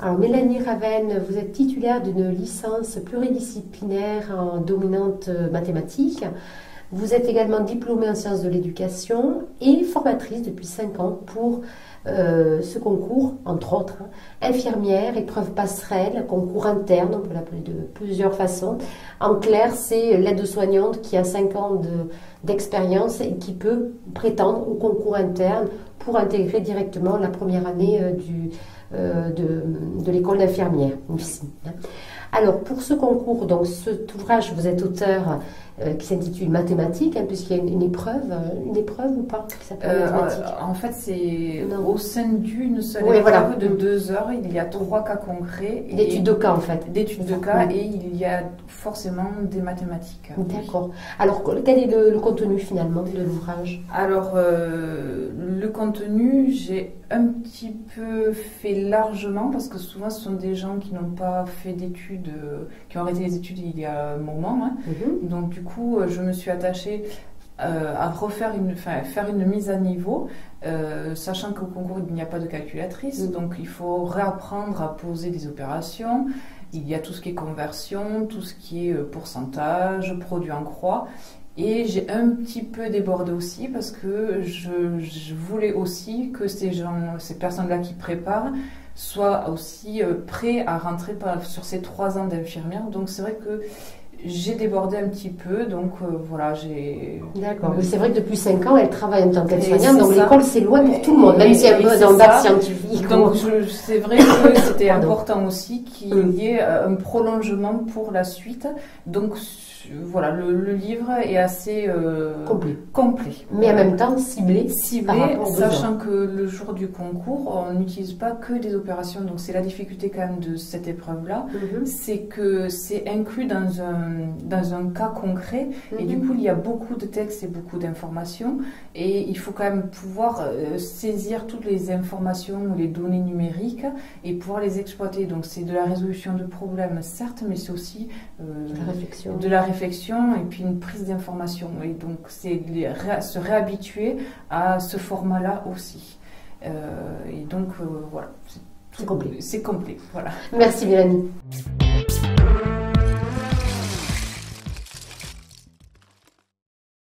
Alors Mélanie Ravenne, vous êtes titulaire d'une licence pluridisciplinaire en dominante mathématiques. Vous êtes également diplômée en sciences de l'éducation et formatrice depuis 5 ans pour ce concours, entre autres, infirmière, épreuve passerelle, concours interne, on peut l'appeler de plusieurs façons. En clair, c'est l'aide-soignante qui a 5 ans d'expérience et qui peut prétendre au concours interne pour intégrer directement la première année de l'école d'infirmière ici. Alors pour ce concours, donc cet ouvrage, vous êtes auteur qui s'intitule Mathématiques, puisqu'il y a une épreuve ou pas qui s'appelle Mathématiques. En fait, c'est au sein d'une seule oui, épreuve voilà. de 2 heures, il y a 3 cas concrets. D'études de cas en fait. D'études de cas et il y a forcément des mathématiques. D'accord. Alors quel est le contenu finalement de l'ouvrage? Alors le contenu, j'ai un petit peu fait largement parce que souvent ce sont des gens qui n'ont pas fait d'études, qui ont arrêté les études il y a un moment. Donc du coup, je me suis attachée à faire une mise à niveau, sachant qu'au concours il n'y a pas de calculatrice, donc il faut réapprendre à poser des opérations. Il y a tout ce qui est conversion, tout ce qui est pourcentage, produit en croix. Et j'ai un petit peu débordé aussi parce que je voulais aussi que ces personnes-là qui préparent soient aussi prêts à rentrer sur ces 3 ans d'infirmière. Donc c'est vrai que j'ai débordé un petit peu, donc voilà, j'ai... D'accord, mais c'est vrai que depuis 5 ans, elle travaille en tant qu'aide-soignante, donc l'école c'est loin pour tout le monde, même si elle veut dans le bac scientifique. Donc c'est vrai que c'était important aussi qu'il y ait un prolongement pour la suite, donc voilà, le livre est assez complet. Mais en même temps ciblé, sachant que le jour du concours, on n'utilise pas que des opérations, donc c'est la difficulté quand même de cette épreuve-là, c'est que c'est inclus dans un cas concret, et du coup il y a beaucoup de textes et beaucoup d'informations, et il faut quand même pouvoir saisir toutes les informations ou les données numériques et pouvoir les exploiter. Donc c'est de la résolution de problèmes, certes, mais c'est aussi de la réflexion et puis une prise d'information. Et donc c'est se réhabituer à ce format-là aussi. Et donc voilà, c'est complet. C'est complet, voilà. Merci Mélanie.